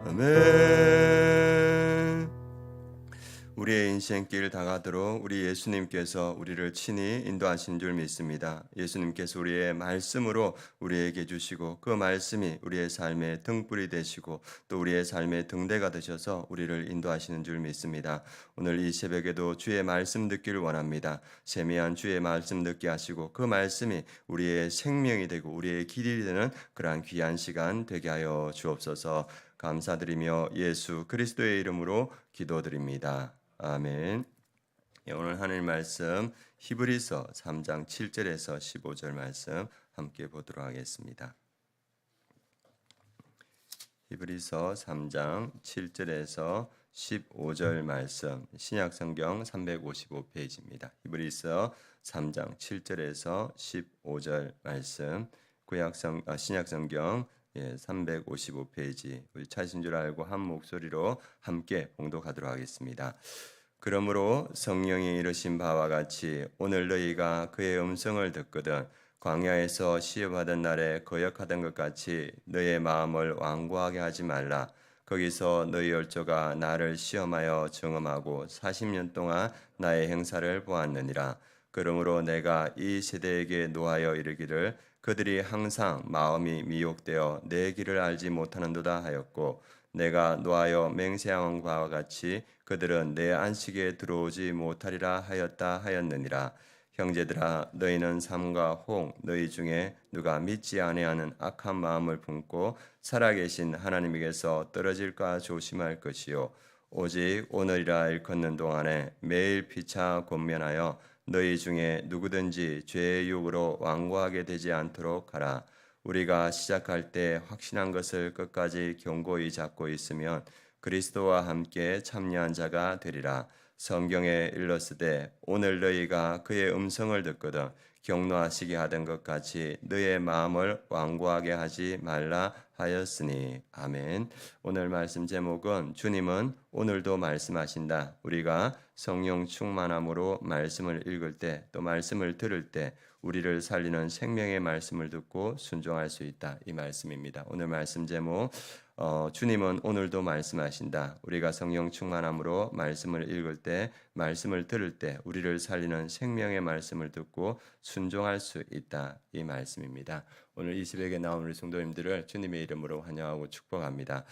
아멘. 우리의 인생길 다가도록 우리 예수님께서 우리를 친히 인도하신 줄 믿습니다. 예수님께서 우리의 말씀으로 우리에게 주시고 그 말씀이 우리의 삶의 등불이 되시고 또 우리의 삶의 등대가 되셔서 우리를 인도하시는 줄 믿습니다. 오늘 이 새벽에도 주의 말씀 듣기를 원합니다. 세미한 주의 말씀 듣게 하시고 그 말씀이 우리의 생명이 되고 우리의 길이 되는 그러한 귀한 시간 되게 하여 주옵소서. 감사드리며 예수 그리스도의 이름으로 기도드립니다. 아멘. 오늘 하나님 말씀 히브리서 3장 7절에서 15절 말씀 함께 보도록 하겠습니다. 히브리서 3장 7절에서 15절 말씀 신약성경 355페이지입니다. 히브리서 3장 7절에서 15절 말씀 신약성경 355페이지 우리 찾으신 줄 알고 한 목소리로 함께 봉독하도록 하겠습니다. 그러므로 성령이 이르신 바와 같이 오늘 너희가 그의 음성을 듣거든 광야에서 시험하던 날에 거역하던 것 같이 너희의 마음을 완고하게 하지 말라. 거기서 너희 열조가 나를 시험하여 증험하고 40년 동안 나의 행사를 보았느니라. 그러므로 내가 이 세대에게 노하여 이르기를 그들이 항상 마음이 미혹되어 내 길을 알지 못하는도다 하였고 내가 노하여 맹세한 바와 같이 그들은 내 안식에 들어오지 못하리라 하였다 하였느니라. 형제들아 너희는 삼가 혹 너희 중에 누가 믿지 아니하는 악한 마음을 품고 살아계신 하나님에게서 떨어질까 조심할 것이요 오직 오늘이라 일컫는 동안에 매일 피차 권면하여 너희 중에 누구든지 죄의 유혹으로 완고하게 되지 않도록 하라. 우리가 시작할 때 확신한 것을 끝까지 견고히 잡고 있으면 그리스도와 함께 참여한 자가 되리라. 성경에 일렀으되 오늘 너희가 그의 음성을 듣거든 경노하시게 하던 것 같이 너의 마음을 완고하게 하지 말라 하였으니. 아멘. 오늘 말씀 제목은 주님은 오늘도 말씀하신다. 우리가 성령 충만함으로 말씀을 읽을 때 또 말씀을 들을 때 우리를 살리는 생명의 말씀을 듣고 순종할 수 있다. 이 말씀입니다. 오늘 말씀 제목 주님은 오늘도 말씀하신다. 우리가 성령 충만함으로 말씀을 읽을 때 말씀을 들을 때 우리를 살리는 생명의 말씀을 듣고 순종할 수 있다. 이 말씀입니다. 오늘 이 새벽에 나온 우리 성도님들을 주님의 이름으로 환영하고 축복합니다.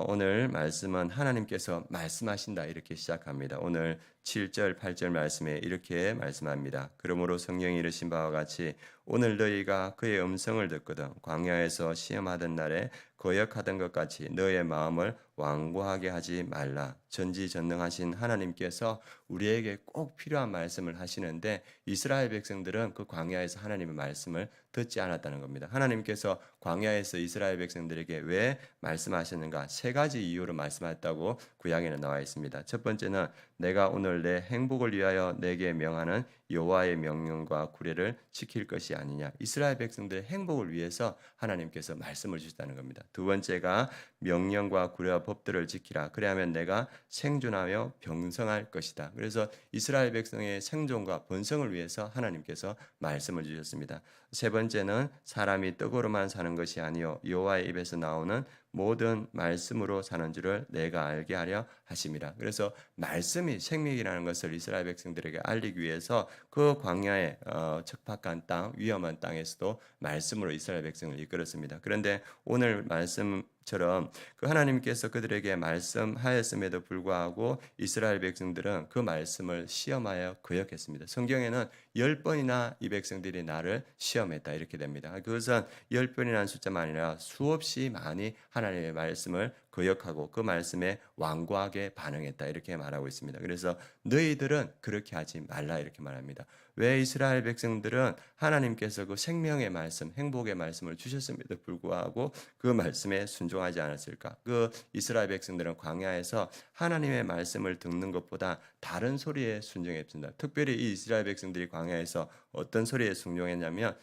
오늘 말씀은 하나님께서 말씀하신다 이렇게 시작합니다. 오늘 7절 8절 말씀에 이렇게 말씀합니다. 그러므로 성령이 이르신 바와 같이 오늘 너희가 그의 음성을 듣거든 광야에서 시험하던 날에 거역하던 것 같이 너의 마음을 완고하게 하지 말라. 전지전능하신 하나님께서 우리에게 꼭 필요한 말씀을 하시는데 이스라엘 백성들은 그 광야에서 하나님의 말씀을 듣지 않았다는 겁니다. 하나님께서 광야에서 이스라엘 백성들에게 왜 말씀하셨는가? 세 가지 이유로 말씀하셨다고 구약에는 나와 있습니다. 첫 번째는 내가 오늘 내 행복을 위하여 내게 명하는 여호와의 명령과 규례를 지킬 것이 아니냐. 이스라엘 백성들의 행복을 위해서 하나님께서 말씀을 주셨다는 겁니다. 두 번째가 명령과 규례와 법들을 지키라. 그래야만 내가 생존하며 병성할 것이다. 그래서 이스라엘 백성의 생존과 번성을 위해서 하나님께서 말씀을 주셨습니다. 세 번째는 사람이 떡으로만 사는 것이 아니요 여호와의 입에서 나오는 모든 말씀으로 사는 줄을 내가 알게 하려 하심이라. 그래서 말씀이 생명이라는 것을 이스라엘 백성들에게 알리기 위해서 그 광야의 척박한 땅, 위험한 땅에서도 말씀으로 이스라엘 백성을 이끌었습니다. 그런데 오늘 말씀처럼 그 하나님께서 그들에게 말씀하였음에도 불구하고 이스라엘 백성들은 그 말씀을 시험하여 거역했습니다. 성경에는 10번이나 이 백성들이 나를 시험했다 이렇게 됩니다. 그것은 10번이라는 숫자만 아니라 수없이 많이 하나님의 말씀을 거역하고 그 말씀에 완고하게 반응했다 이렇게 말하고 있습니다. 그래서 너희들은 그렇게 하지 말라 이렇게 말합니다. 왜 이스라엘 백성들은 하나님께서 그 생명의 말씀, 행복의 말씀을 주셨음에도 불구하고 그 말씀에 순종하지 않았을까? 그 이스라엘 백성들은 광야에서 하나님의 말씀을 듣는 것보다 다른 소리에 순종했습니다. 특별히 이 이스라엘 백성들이 광야에서 어떤 소리에 순종했냐면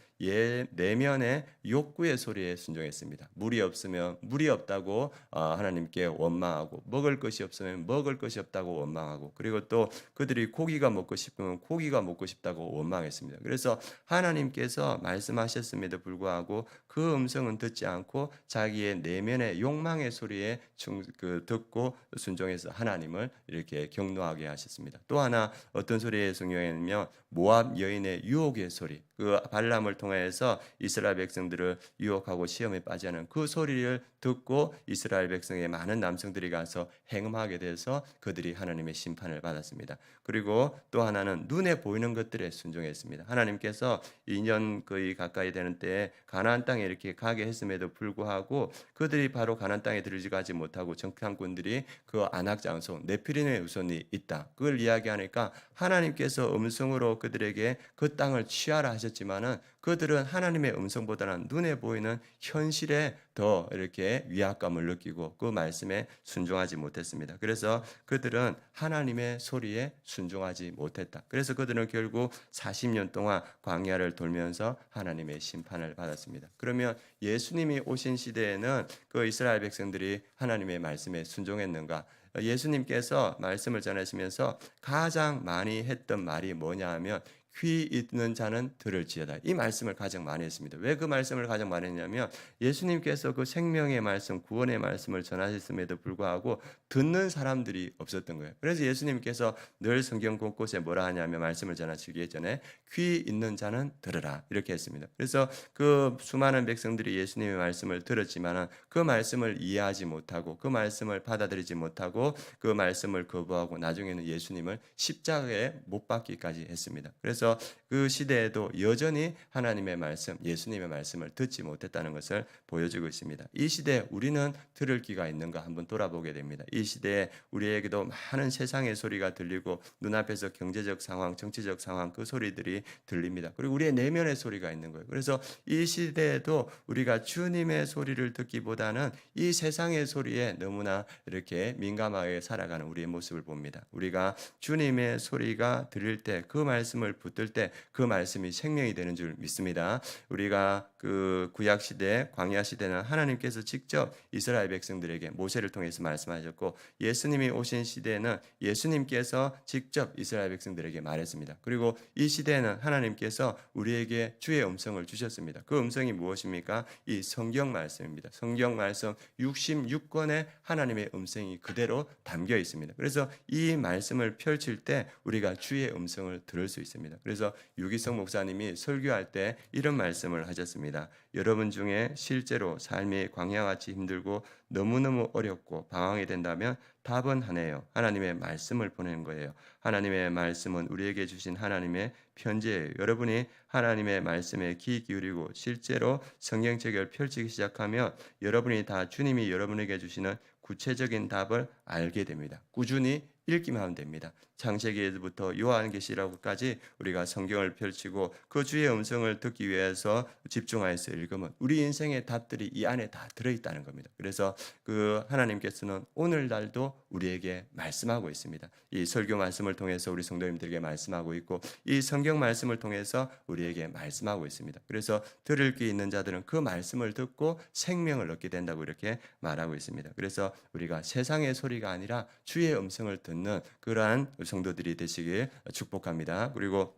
내면의 욕구의 소리에 순종했습니다. 물이 없으면 물이 없다고 하나님께 원망하고, 먹을 것이 없으면 먹을 것이 없다고 원망하고, 그리고 또 그들이 고기가 먹고 싶으면 고기가 먹고 싶다고 원망했습니다. 그래서 하나님께서 말씀하셨음에도 불구하고 그 음성은 듣지 않고 자기의 내면의 욕망의 소리에 듣고 순종해서 하나님을 이렇게 경노하게 하셨습니다. 또 하나 어떤 소리에 순종했냐면 모압 여인의 유혹의 소리, 그 발람을 통해서 이스라엘 백성들을 유혹하고 시험에 빠지게 하는 그 소리를 듣고 이스라엘 백성의 많은 남성들이 가서 행음하게 돼서 그들이 하나님의 심판을 받았습니다. 그리고 또 하나는 눈에 보이는 것들에 순종했습니다. 하나님께서 2년 거의 가까이 되는 때에 가나안 땅에 이렇게 가게 했음에도 불구하고 그들이 바로 가나안 땅에 들어가지 못하고 정탐꾼들이 그 안악 장소 네피림의 후손이 있다, 그걸 이야기하니까 하나님께서 음성으로 그들에게 그 땅을 취하라 하셨지만은 그들은 하나님의 음성보다는 눈에 보이는 현실에 더 이렇게 위압감을 느끼고 그 말씀에 순종하지 못했습니다. 그래서 그들은 하나님의 소리에 순종하지 못했다. 그래서 그들은 결국 40년 동안 광야를 돌면서 하나님의 심판을 받았습니다. 그러면 예수님이 오신 시대에는 그 이스라엘 백성들이 하나님의 말씀에 순종했는가? 예수님께서 말씀을 전하시면서 가장 많이 했던 말이 뭐냐 하면 귀 있는 자는 들을지어다. 이 말씀을 가장 많이 했습니다. 왜 그 말씀을 가장 많이 했냐면 예수님께서 그 생명의 말씀, 구원의 말씀을 전하셨음에도 불구하고 듣는 사람들이 없었던 거예요. 그래서 예수님께서 늘 성경 곳곳에 뭐라 하냐면 말씀을 전하시기 전에 귀 있는 자는 들으라 이렇게 했습니다. 그래서 그 수많은 백성들이 예수님의 말씀을 들었지만 그 말씀을 이해하지 못하고 그 말씀을 받아들이지 못하고 그 말씀을 거부하고 나중에는 예수님을 십자가에 못 박기까지 했습니다. 그래서 그 시대에도 여전히 하나님의 말씀, 예수님의 말씀을 듣지 못했다는 것을 보여주고 있습니다. 이 시대에 우리는 들을 귀가 있는가 한번 돌아보게 됩니다. 이 시대에 우리에게도 많은 세상의 소리가 들리고 눈앞에서 경제적 상황, 정치적 상황 그 소리들이 들립니다. 그리고 우리의 내면의 소리가 있는 거예요. 그래서 이 시대에도 우리가 주님의 소리를 듣기보다는 이 세상의 소리에 너무나 이렇게 민감하게 살아가는 우리의 모습을 봅니다. 우리가 주님의 소리가 들릴 때 그 말씀을 붙들 때 그 말씀이 생명이 되는 줄 믿습니다. 우리가 그 구약 시대, 광야 시대는 하나님께서 직접 이스라엘 백성들에게 모세를 통해서 말씀하셨고 예수님이 오신 시대에는 예수님께서 직접 이스라엘 백성들에게 말했습니다. 그리고 이 시대에는 하나님께서 우리에게 주의 음성을 주셨습니다. 그 음성이 무엇입니까? 이 성경 말씀입니다. 성경 말씀 66권의 하나님의 음성이 그대로 담겨 있습니다. 그래서 이 말씀을 펼칠 때 우리가 주의 음성을 들을 수 있습니다. 그래서 유기성 목사님이 설교할 때 이런 말씀을 하셨습니다. 여러분 중에 실제로 삶이 광야같이 힘들고 너무너무 어렵고 방황이 된다면 답은 하나예요. 하나님의 말씀을 보내는 거예요. 하나님의 말씀은 우리에게 주신 하나님의 편지예요. 여러분이 하나님의 말씀에 귀 기울이고 실제로 성경책을 펼치기 시작하면 여러분이 다 주님이 여러분에게 주시는 구체적인 답을 알게 됩니다. 꾸준히 읽기만 하면 됩니다. 창세기부터 요한계시록까지 우리가 성경을 펼치고 그 주의 음성을 듣기 위해서 집중하여서 읽으면 우리 인생의 답들이 이 안에 다 들어있다는 겁니다. 그래서 그 하나님께서는 오늘날도 우리에게 말씀하고 있습니다. 이 설교 말씀을 통해서 우리 성도님들에게 말씀하고 있고 이 성경 말씀을 통해서 우리에게 말씀하고 있습니다. 그래서 들을 귀 있는 자들은 그 말씀을 듣고 생명을 얻게 된다고 이렇게 말하고 있습니다. 그래서 우리가 세상의 소리가 아니라 주의 음성을 듣는 그러한 성도들이 되시길 축복합니다. 그리고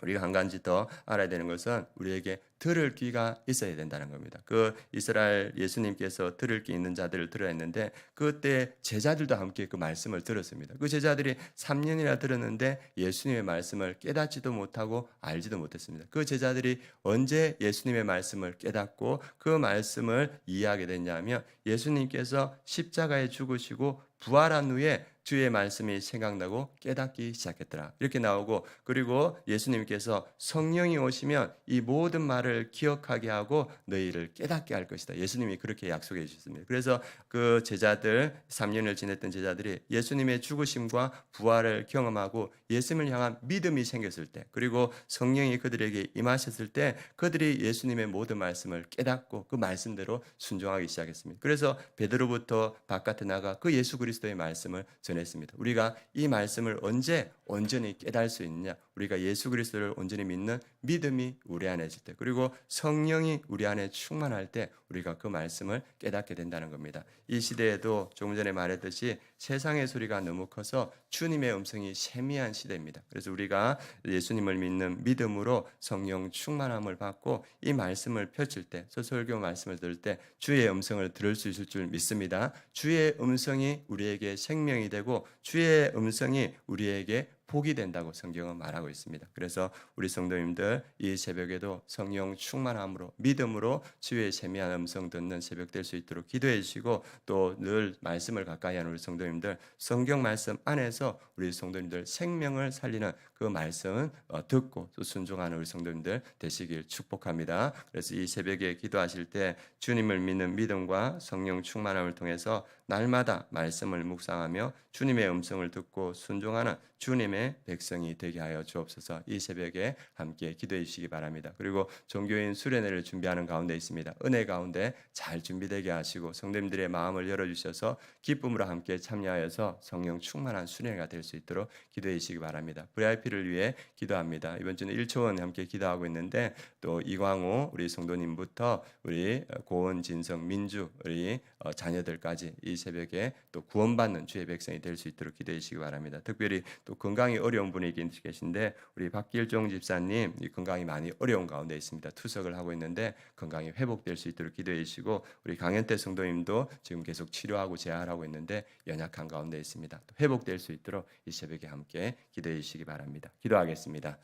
우리가 한 가지 더 알아야 되는 것은 우리에게 들을 귀가 있어야 된다는 겁니다. 그 이스라엘 예수님께서 들을 귀 있는 자들을 들어야 했는데 그때 제자들도 함께 그 말씀을 들었습니다. 그 제자들이 3년이나 들었는데 예수님의 말씀을 깨닫지도 못하고 알지도 못했습니다. 그 제자들이 언제 예수님의 말씀을 깨닫고 그 말씀을 이해하게 됐냐면 예수님께서 십자가에 죽으시고 부활한 후에 주의 말씀이 생각나고 깨닫기 시작했더라. 이렇게 나오고 그리고 예수님께서 성령이 오시면 이 모든 말을 기억하게 하고 너희를 깨닫게 할 것이다. 예수님이 그렇게 약속해 주셨습니다. 그래서 그 제자들 3년을 지냈던 제자들이 예수님의 죽으심과 부활을 경험하고 예수님을 향한 믿음이 생겼을 때 그리고 성령이 그들에게 임하셨을 때 그들이 예수님의 모든 말씀을 깨닫고 그 말씀대로 순종하기 시작했습니다. 그래서 베드로부터 바깥에 나가 그 예수 그리스도의 말씀을 전했습니다. 우리가 이 말씀을 언제 온전히 깨달을 수 있느냐? 우리가 예수 그리스도를 온전히 믿는 믿음이 우리 안에 있을 때, 그리고 성령이 우리 안에 충만할 때 우리가 그 말씀을 깨닫게 된다는 겁니다. 이 시대에도 조금 전에 말했듯이 세상의 소리가 너무 커서 주님의 음성이 세미한 시대입니다. 그래서 우리가 예수님을 믿는 믿음으로 성령 충만함을 받고 이 말씀을 펼칠 때, 설교 말씀을 들을 때 주의 음성을 들을 수 있을 줄 믿습니다. 주의 음성이 우리에게 생명이 되고 주의 음성이 우리에게 복이 된다고 성경은 말하고 있습니다. 그래서 우리 성도님들 이 새벽에도 성령 충만함으로 믿음으로 주의 세미한 음성 듣는 새벽 될 수 있도록 기도해 주시고, 또 늘 말씀을 가까이 하는 우리 성도님들 성경 말씀 안에서 우리 성도님들 생명을 살리는 그 말씀은 듣고 또 순종하는 우리 성도님들 되시길 축복합니다. 그래서 이 새벽에 기도하실 때 주님을 믿는 믿음과 성령 충만함을 통해서 날마다 말씀을 묵상하며 주님의 음성을 듣고 순종하는 주님의 백성이 되게 하여 주옵소서. 이 새벽에 함께 기도해 주시기 바랍니다. 그리고 종교인 수련회를 준비하는 가운데 있습니다. 은혜 가운데 잘 준비되게 하시고 성도님들의 마음을 열어주셔서 기쁨으로 함께 참여하여서 성령 충만한 수련회가 될 수 있도록 기도해 주시기 바랍니다. VIP를 위해 기도합니다. 이번 주는 1초원 함께 기도하고 있는데, 또 이광호 우리 성도님부터 우리 고은, 진성, 민주 우리 자녀들까지 이 새벽에 또 구원받는 주의 백성이 될 수 있도록 기도해 주시기 바랍니다. 특별히 또 건강이 어려운 분이 계신데 우리 박길종 집사님 이 건강이 많이 어려운 가운데 있습니다. 투석을 하고 있는데 건강이 회복될 수 있도록 기도해 주시고, 우리 강현태 성도님도 지금 계속 치료하고 재활하고 있는데 연약한 가운데 있습니다. 또 회복될 수 있도록 이 새벽에 함께 기도해 주시기 바랍니다. 기도하겠습니다.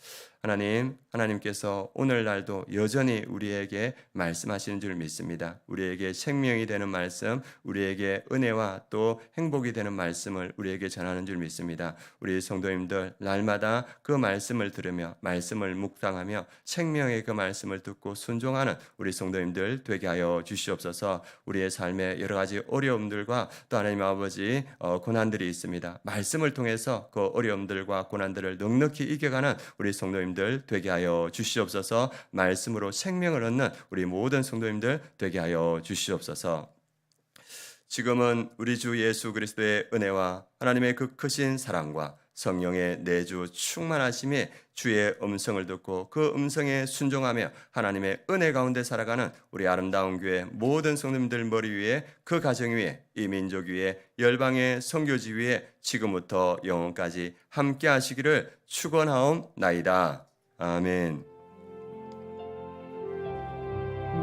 하나님께서 오늘날도 여전히 우리에게 말씀하시는 줄 믿습니다. 우리에게 생명이 되는 말씀, 우리에게 은혜와 또 행복이 되는 말씀을 우리에게 전하는 줄 믿습니다. 우리 성도님들 날마다 그 말씀을 들으며 말씀을 묵상하며 생명의 그 말씀을 듣고 순종하는 우리 성도님들 되게 하여 주시옵소서. 우리의 삶에 여러 가지 어려움들과 또 하나님 아버지 고난들이 있습니다. 말씀을 통해서 그 어려움들과 고난들을 넉넉히 이겨가는 우리 성도님들 되게 하여 주시옵소서. 말씀으로 생명을 얻는 우리 모든 성도님들 되게 하여 주시옵소서. 지금은 우리 주 예수 그리스도의 은혜와 하나님의 그 크신 사랑과 성령의 내주 충만하심에 주의 음성을 듣고 그 음성에 순종하며 하나님의 은혜 가운데 살아가는 우리 아름다운 교회 모든 성도님들 머리 위에, 그 가정 위에, 이 민족 위에, 열방의 선교지 위에 지금부터 영원까지 함께 하시기를 축원하옵나이다. 아멘.